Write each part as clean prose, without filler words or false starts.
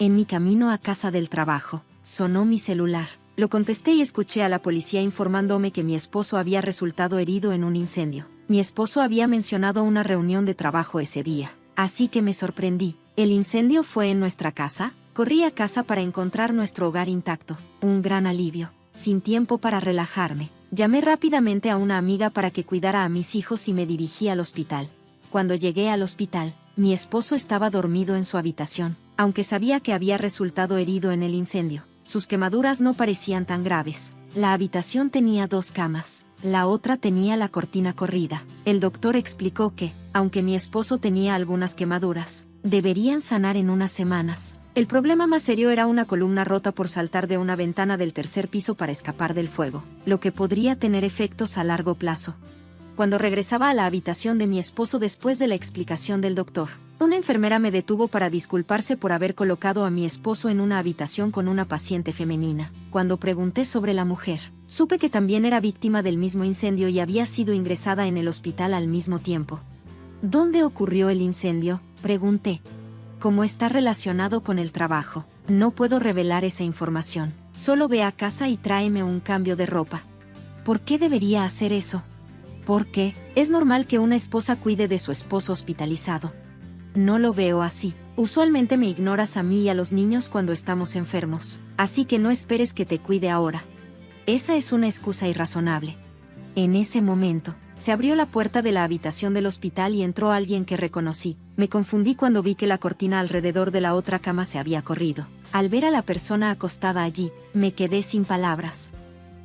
En mi camino a casa del trabajo, sonó mi celular. Lo contesté y escuché a la policía informándome que mi esposo había resultado herido en un incendio. Mi esposo había mencionado una reunión de trabajo ese día, así que me sorprendí. ¿El incendio fue en nuestra casa? Corrí a casa para encontrar nuestro hogar intacto. Un gran alivio. Sin tiempo para relajarme, llamé rápidamente a una amiga para que cuidara a mis hijos y me dirigí al hospital. Cuando llegué al hospital, mi esposo estaba dormido en su habitación, aunque sabía que había resultado herido en el incendio. Sus quemaduras no parecían tan graves. La habitación tenía 2 camas. La otra tenía la cortina corrida. El doctor explicó que, aunque mi esposo tenía algunas quemaduras, deberían sanar en unas semanas. El problema más serio era una columna rota por saltar de una ventana del 3er piso para escapar del fuego, lo que podría tener efectos a largo plazo. Cuando regresaba a la habitación de mi esposo después de la explicación del doctor, una enfermera me detuvo para disculparse por haber colocado a mi esposo en una habitación con una paciente femenina. Cuando pregunté sobre la mujer, supe que también era víctima del mismo incendio y había sido ingresada en el hospital al mismo tiempo. ¿Dónde ocurrió el incendio?, pregunté. ¿Cómo está relacionado con el trabajo? No puedo revelar esa información. Solo ve a casa y tráeme un cambio de ropa. ¿Por qué debería hacer eso? Porque es normal que una esposa cuide de su esposo hospitalizado. No lo veo así. Usualmente me ignoras a mí y a los niños cuando estamos enfermos, así que no esperes que te cuide ahora. Esa es una excusa irrazonable. En ese momento, se abrió la puerta de la habitación del hospital y entró alguien que reconocí. Me confundí cuando vi que la cortina alrededor de la otra cama se había corrido. Al ver a la persona acostada allí, me quedé sin palabras.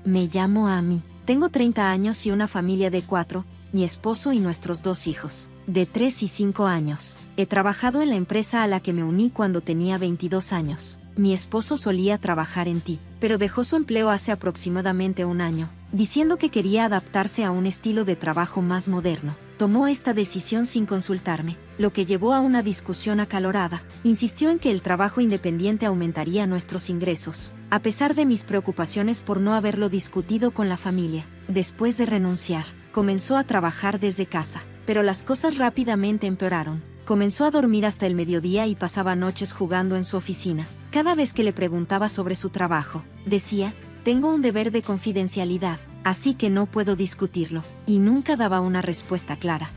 Me llamo Amy. Tengo 30 años y una familia de 4, mi esposo y nuestros 2 hijos, de 3 y 5 años. He trabajado en la empresa a la que me uní cuando tenía 22 años. Mi esposo solía trabajar en ti, pero dejó su empleo hace aproximadamente un año, diciendo que quería adaptarse a un estilo de trabajo más moderno. Tomó esta decisión sin consultarme, lo que llevó a una discusión acalorada. Insistió en que el trabajo independiente aumentaría nuestros ingresos, a pesar de mis preocupaciones por no haberlo discutido con la familia. Después de renunciar, comenzó a trabajar desde casa, pero las cosas rápidamente empeoraron. Comenzó a dormir hasta el mediodía y pasaba noches jugando en su oficina. Cada vez que le preguntaba sobre su trabajo, decía, tengo un deber de confidencialidad, así que no puedo discutirlo, y nunca daba una respuesta clara.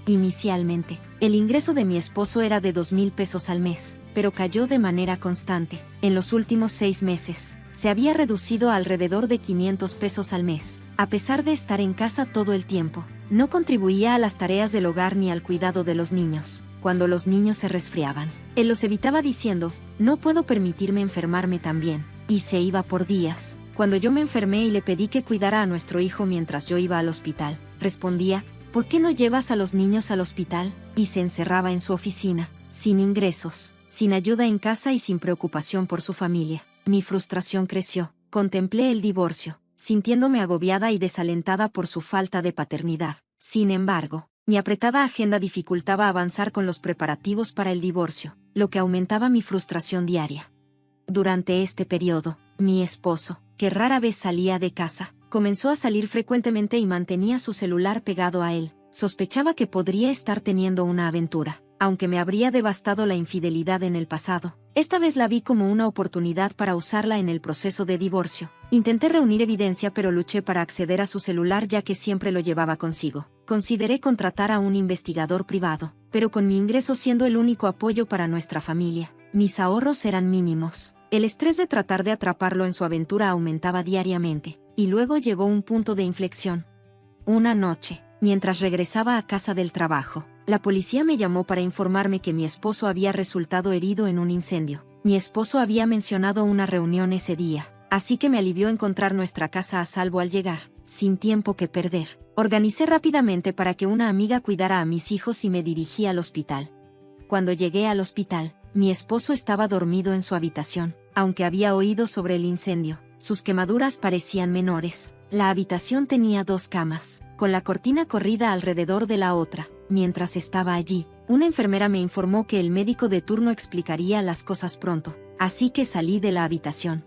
Inicialmente, el ingreso de mi esposo era de 2,000 pesos al mes, pero cayó de manera constante. En los últimos 6 meses, se había reducido a alrededor de 500 pesos al mes. A pesar de estar en casa todo el tiempo, no contribuía a las tareas del hogar ni al cuidado de los niños. Cuando los niños se resfriaban, él los evitaba diciendo, no puedo permitirme enfermarme también, y se iba por días. Cuando yo me enfermé y le pedí que cuidara a nuestro hijo mientras yo iba al hospital, respondía, ¿por qué no llevas a los niños al hospital? Y se encerraba en su oficina, sin ingresos, sin ayuda en casa y sin preocupación por su familia. Mi frustración creció. Contemplé el divorcio, sintiéndome agobiada y desalentada por su falta de paternidad. Sin embargo, mi apretada agenda dificultaba avanzar con los preparativos para el divorcio, lo que aumentaba mi frustración diaria. Durante este periodo, mi esposo, que rara vez salía de casa, comenzó a salir frecuentemente y mantenía su celular pegado a él. Sospechaba que podría estar teniendo una aventura, aunque me habría devastado la infidelidad en el pasado. Esta vez la vi como una oportunidad para usarla en el proceso de divorcio. Intenté reunir evidencia pero luché para acceder a su celular ya que siempre lo llevaba consigo. Consideré contratar a un investigador privado, pero con mi ingreso siendo el único apoyo para nuestra familia, mis ahorros eran mínimos. El estrés de tratar de atraparlo en su aventura aumentaba diariamente, y luego llegó un punto de inflexión. Una noche, mientras regresaba a casa del trabajo, la policía me llamó para informarme que mi esposo había resultado herido en un incendio. Mi esposo había mencionado una reunión ese día, así que me alivió encontrar nuestra casa a salvo al llegar. Sin tiempo que perder, organicé rápidamente para que una amiga cuidara a mis hijos y me dirigí al hospital. Cuando llegué al hospital, mi esposo estaba dormido en su habitación, aunque había oído sobre el incendio. Sus quemaduras parecían menores. La habitación tenía 2 camas, con la cortina corrida alrededor de la otra. Mientras estaba allí, una enfermera me informó que el médico de turno explicaría las cosas pronto, así que salí de la habitación.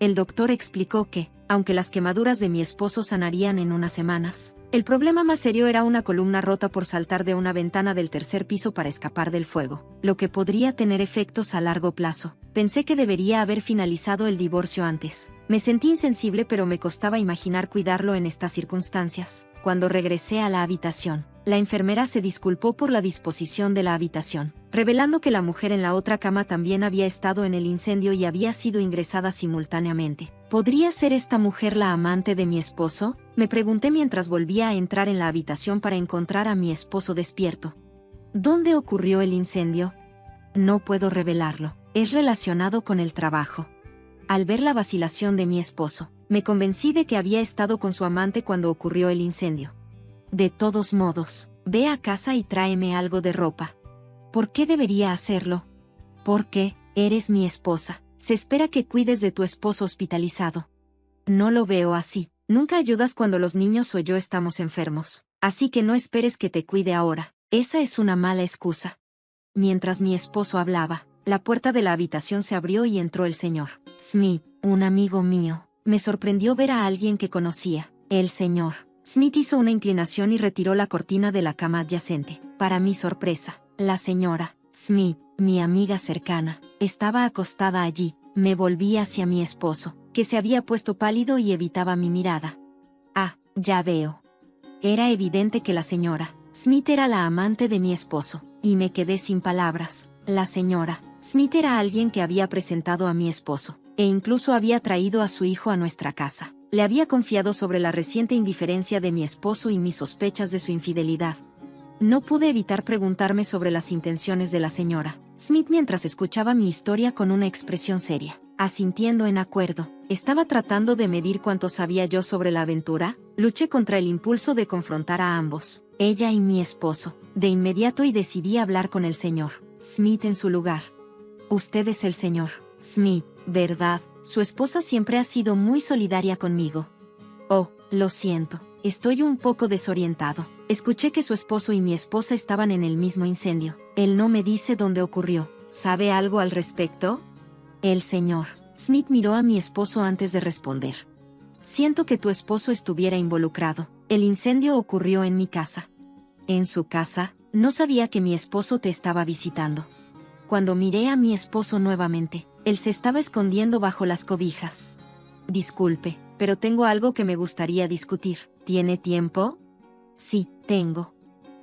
El doctor explicó que, aunque las quemaduras de mi esposo sanarían en unas semanas, El problema más serio era una columna rota por saltar de una ventana del tercer piso para escapar del fuego, lo que podría tener efectos a largo plazo. Pensé que debería haber finalizado el divorcio antes. Me sentí insensible, pero me costaba imaginar cuidarlo en estas circunstancias. Cuando regresé a la habitación, la enfermera se disculpó por la disposición de la habitación, revelando que la mujer en la otra cama también había estado en el incendio y había sido ingresada simultáneamente. ¿Podría ser esta mujer la amante de mi esposo?, me pregunté mientras volvía a entrar en la habitación para encontrar a mi esposo despierto. ¿Dónde ocurrió el incendio? No puedo revelarlo. Es relacionado con el trabajo. Al ver la vacilación de mi esposo, me convencí de que había estado con su amante cuando ocurrió el incendio. De todos modos, ve a casa y tráeme algo de ropa. ¿Por qué debería hacerlo? Porque eres mi esposa. Se espera que cuides de tu esposo hospitalizado. No lo veo así. Nunca ayudas cuando los niños o yo estamos enfermos. Así que no esperes que te cuide ahora. Esa es una mala excusa. Mientras mi esposo hablaba, la puerta de la habitación se abrió y entró el señor Smith, un amigo mío. Me sorprendió ver a alguien que conocía. El señor Smith hizo una inclinación y retiró la cortina de la cama adyacente. Para mi sorpresa, la señora Smith, mi amiga cercana, estaba acostada allí. Me volví hacia mi esposo, que se había puesto pálido y evitaba mi mirada. Ah, ya veo. Era evidente que la señora Smith era la amante de mi esposo, y me quedé sin palabras. La señora Smith era alguien que había presentado a mi esposo, e incluso había traído a su hijo a nuestra casa. Le había confiado sobre la reciente indiferencia de mi esposo y mis sospechas de su infidelidad. No pude evitar preguntarme sobre las intenciones de la señora Smith mientras escuchaba mi historia con una expresión seria, asintiendo en acuerdo. ¿Estaba tratando de medir cuánto sabía yo sobre la aventura? Luché contra el impulso de confrontar a ambos, ella y mi esposo, de inmediato, y decidí hablar con el señor Smith en su lugar. Usted es el señor Smith, ¿verdad? Su esposa siempre ha sido muy solidaria conmigo. Oh, lo siento, estoy un poco desorientado. Escuché que su esposo y mi esposa estaban en el mismo incendio. Él no me dice dónde ocurrió. ¿Sabe algo al respecto? El señor Smith miró a mi esposo antes de responder. Siento que tu esposo estuviera involucrado. El incendio ocurrió en mi casa. ¿En su casa? No sabía que mi esposo te estaba visitando. Cuando miré a mi esposo nuevamente, él se estaba escondiendo bajo las cobijas. Disculpe, pero tengo algo que me gustaría discutir. ¿Tiene tiempo? Sí, tengo.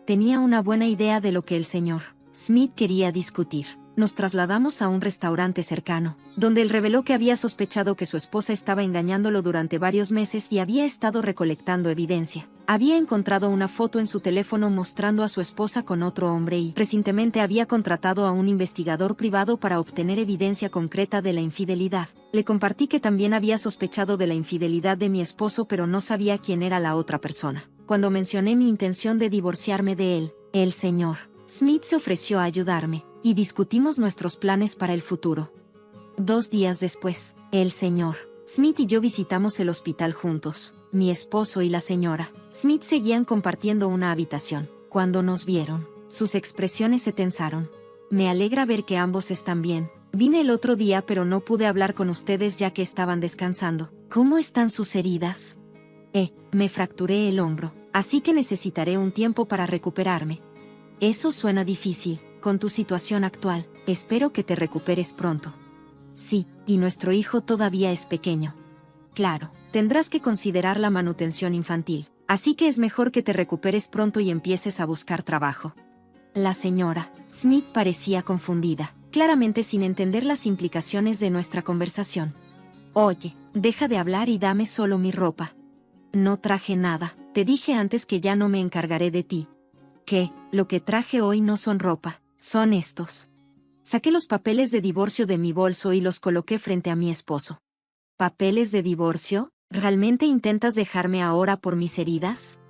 Tenía una buena idea de lo que el señor Smith quería discutir. Nos trasladamos a un restaurante cercano, donde él reveló que había sospechado que su esposa estaba engañándolo durante varios meses y había estado recolectando evidencia. Había encontrado una foto en su teléfono mostrando a su esposa con otro hombre y recientemente había contratado a un investigador privado para obtener evidencia concreta de la infidelidad. Le compartí que también había sospechado de la infidelidad de mi esposo, pero no sabía quién era la otra persona. Cuando mencioné mi intención de divorciarme de él, el señor Smith se ofreció a ayudarme, y discutimos nuestros planes para el futuro. 2 días después, el señor Smith y yo visitamos el hospital juntos. Mi esposo y la señora Smith seguían compartiendo una habitación. Cuando nos vieron, sus expresiones se tensaron. Me alegra ver que ambos están bien. Vine el otro día, pero no pude hablar con ustedes ya que estaban descansando. ¿Cómo están sus heridas? Me fracturé el hombro, así que necesitaré un tiempo para recuperarme. Eso suena difícil, con tu situación actual. Espero que te recuperes pronto. Sí, y nuestro hijo todavía es pequeño. Claro, tendrás que considerar la manutención infantil, así que es mejor que te recuperes pronto y empieces a buscar trabajo. La señora Smith parecía confundida, claramente sin entender las implicaciones de nuestra conversación. Oye, deja de hablar y dame solo mi ropa. No traje nada, te dije antes que ya no me encargaré de ti. ¿Qué? Lo que traje hoy no son ropa, son estos. Saqué los papeles de divorcio de mi bolso y los coloqué frente a mi esposo. ¿Papeles de divorcio? ¿Realmente intentas dejarme ahora por mis heridas?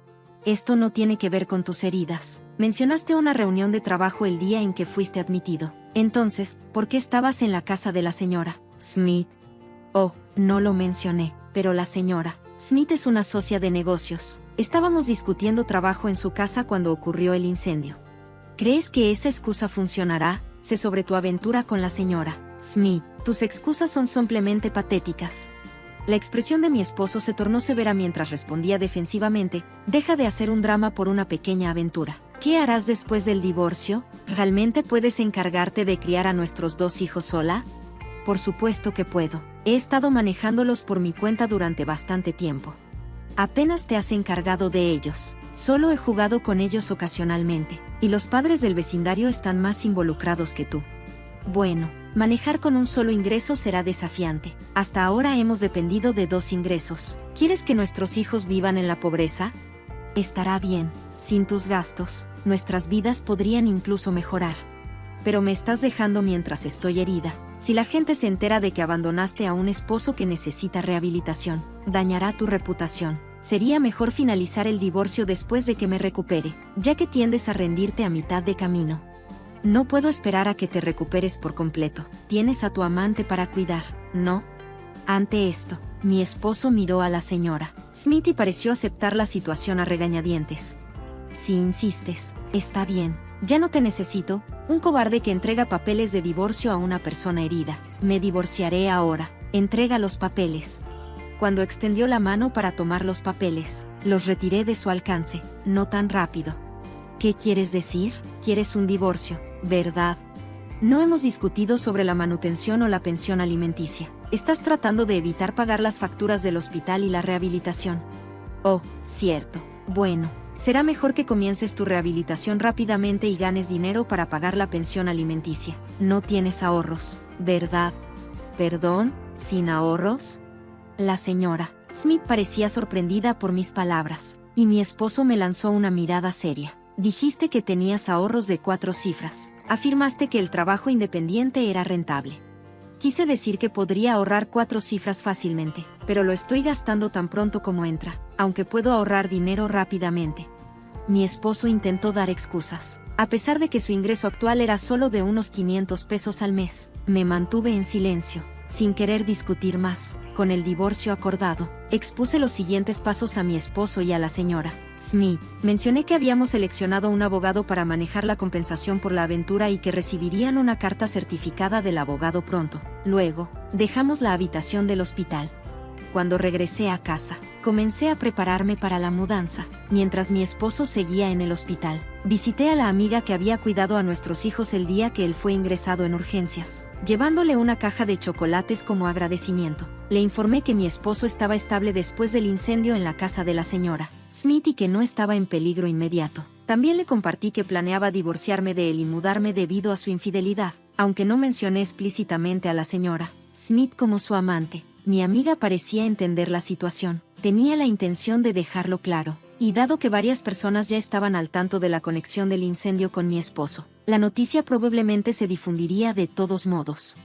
Esto no tiene que ver con tus heridas. Mencionaste una reunión de trabajo el día en que fuiste admitido. Entonces, ¿por qué estabas en la casa de la señora Smith? Oh, no lo mencioné, pero la señora Smith es una socia de negocios. Estábamos discutiendo trabajo en su casa cuando ocurrió el incendio. ¿Crees que esa excusa funcionará? Sé sobre tu aventura con la señora Smith. Tus excusas son simplemente patéticas. La expresión de mi esposo se tornó severa mientras respondía defensivamente: deja de hacer un drama por una pequeña aventura. ¿Qué harás después del divorcio? ¿Realmente puedes encargarte de criar a nuestros 2 hijos sola? Por supuesto que puedo. He estado manejándolos por mi cuenta durante bastante tiempo. Apenas te has encargado de ellos. Solo he jugado con ellos ocasionalmente, y los padres del vecindario están más involucrados que tú. Bueno, manejar con un solo ingreso será desafiante. Hasta ahora hemos dependido de 2 ingresos. ¿Quieres que nuestros hijos vivan en la pobreza? Estará bien. Sin tus gastos, nuestras vidas podrían incluso mejorar. Pero me estás dejando mientras estoy herida. Si la gente se entera de que abandonaste a un esposo que necesita rehabilitación, dañará tu reputación. Sería mejor finalizar el divorcio después de que me recupere, ya que tiendes a rendirte a mitad de camino. No puedo esperar a que te recuperes por completo. Tienes a tu amante para cuidar, ¿no? Ante esto, mi esposo miró a la señora Smith y pareció aceptar la situación a regañadientes. Si insistes, está bien. Ya no te necesito, un cobarde que entrega papeles de divorcio a una persona herida. Me divorciaré ahora. Entrega los papeles. Cuando extendió la mano para tomar los papeles, los retiré de su alcance. No tan rápido. ¿Qué quieres decir? Quieres un divorcio, ¿verdad? No hemos discutido sobre la manutención o la pensión alimenticia. Estás tratando de evitar pagar las facturas del hospital y la rehabilitación. Oh, cierto. Bueno. Será mejor que comiences tu rehabilitación rápidamente y ganes dinero para pagar la pensión alimenticia. No tienes ahorros, ¿verdad? ¿Perdón? ¿Sin ahorros? La señora Smith parecía sorprendida por mis palabras, y mi esposo me lanzó una mirada seria. Dijiste que tenías ahorros de 4 cifras. Afirmaste que el trabajo independiente era rentable. Quise decir que podría ahorrar 4 cifras fácilmente, pero lo estoy gastando tan pronto como entra, aunque puedo ahorrar dinero rápidamente. Mi esposo intentó dar excusas. A pesar de que su ingreso actual era solo de unos 500 pesos al mes, me mantuve en silencio, sin querer discutir más. Con el divorcio acordado, expuse los siguientes pasos a mi esposo y a la señora Smith. Mencioné que habíamos seleccionado un abogado para manejar la compensación por la aventura y que recibirían una carta certificada del abogado pronto. Luego, dejamos la habitación del hospital. Cuando regresé a casa, comencé a prepararme para la mudanza, mientras mi esposo seguía en el hospital. Visité a la amiga que había cuidado a nuestros hijos el día que él fue ingresado en urgencias, llevándole una caja de chocolates como agradecimiento. Le informé que mi esposo estaba estable después del incendio en la casa de la señora Smith y que no estaba en peligro inmediato. También le compartí que planeaba divorciarme de él y mudarme debido a su infidelidad, aunque no mencioné explícitamente a la señora Smith como su amante. Mi amiga parecía entender la situación. Tenía la intención de dejarlo claro, y dado que varias personas ya estaban al tanto de la conexión del incendio con mi esposo, la noticia probablemente se difundiría de todos modos.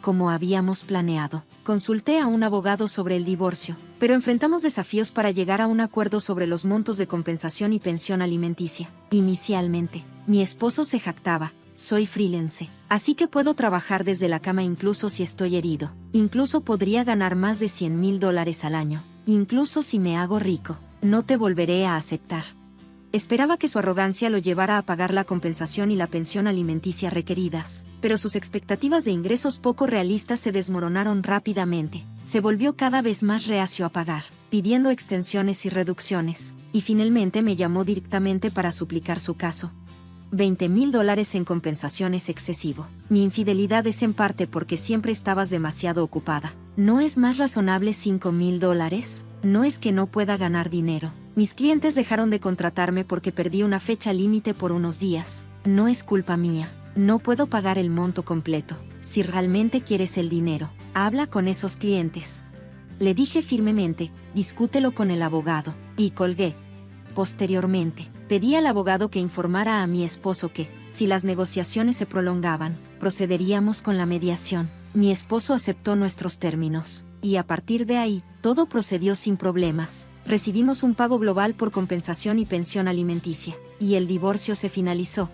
Como habíamos planeado, consulté a un abogado sobre el divorcio, pero enfrentamos desafíos para llegar a un acuerdo sobre los montos de compensación y pensión alimenticia. Inicialmente, mi esposo se jactaba: soy freelance, así que puedo trabajar desde la cama incluso si estoy herido. Incluso podría ganar más de $100,000 al año. Incluso si me hago rico, no te volveré a aceptar. Esperaba que su arrogancia lo llevara a pagar la compensación y la pensión alimenticia requeridas, pero sus expectativas de ingresos poco realistas se desmoronaron rápidamente. Se volvió cada vez más reacio a pagar, pidiendo extensiones y reducciones, y finalmente me llamó directamente para suplicar su caso. $20,000 en compensación es excesivo. Mi infidelidad es en parte porque siempre estabas demasiado ocupada. ¿No es más razonable $5,000? No es que no pueda ganar dinero. Mis clientes dejaron de contratarme porque perdí una fecha límite por unos días. No es culpa mía. No puedo pagar el monto completo. Si realmente quieres el dinero, habla con esos clientes. Le dije firmemente: discútelo con el abogado. Y colgué. Posteriormente, pedí al abogado que informara a mi esposo que, si las negociaciones se prolongaban, procederíamos con la mediación. Mi esposo aceptó nuestros términos, y a partir de ahí, todo procedió sin problemas. Recibimos un pago global por compensación y pensión alimenticia, y el divorcio se finalizó.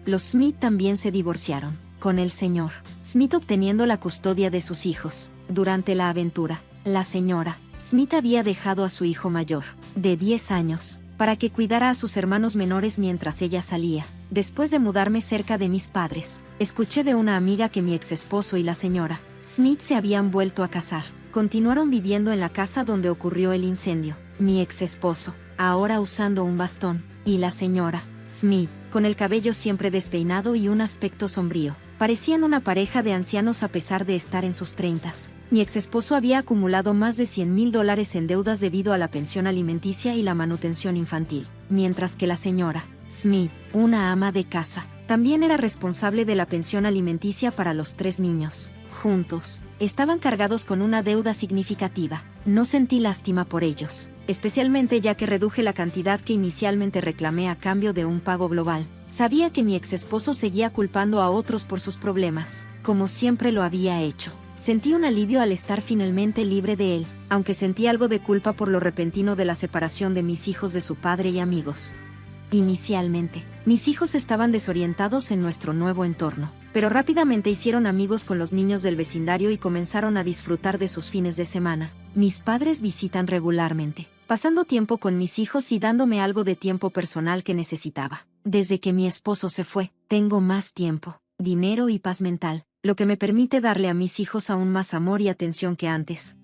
Los Smith también se divorciaron, con el señor Smith obteniendo la custodia de sus hijos. Durante la aventura, la señora Smith había dejado a su hijo mayor, de 10 años, para que cuidara a sus hermanos menores mientras ella salía. Después de mudarme cerca de mis padres, escuché de una amiga que mi ex esposo y la señora Smith se habían vuelto a casar. Continuaron viviendo en la casa donde ocurrió el incendio. Mi ex esposo, ahora usando un bastón, y la señora Smith, con el cabello siempre despeinado y un aspecto sombrío. Parecían una pareja de ancianos a pesar de estar en sus 30s. Mi ex esposo había acumulado más de $100,000 en deudas debido a la pensión alimenticia y la manutención infantil, mientras que la señora Smith, una ama de casa, también era responsable de la pensión alimenticia para los 3 niños. Juntos, estaban cargados con una deuda significativa. No sentí lástima por ellos, especialmente ya que reduje la cantidad que inicialmente reclamé a cambio de un pago global. Sabía que mi ex esposo seguía culpando a otros por sus problemas, como siempre lo había hecho. Sentí un alivio al estar finalmente libre de él, aunque sentí algo de culpa por lo repentino de la separación de mis hijos de su padre y amigos. Inicialmente, mis hijos estaban desorientados en nuestro nuevo entorno, pero rápidamente hicieron amigos con los niños del vecindario y comenzaron a disfrutar de sus fines de semana. Mis padres visitan regularmente, pasando tiempo con mis hijos y dándome algo de tiempo personal que necesitaba. Desde que mi esposo se fue, tengo más tiempo, dinero y paz mental, lo que me permite darle a mis hijos aún más amor y atención que antes.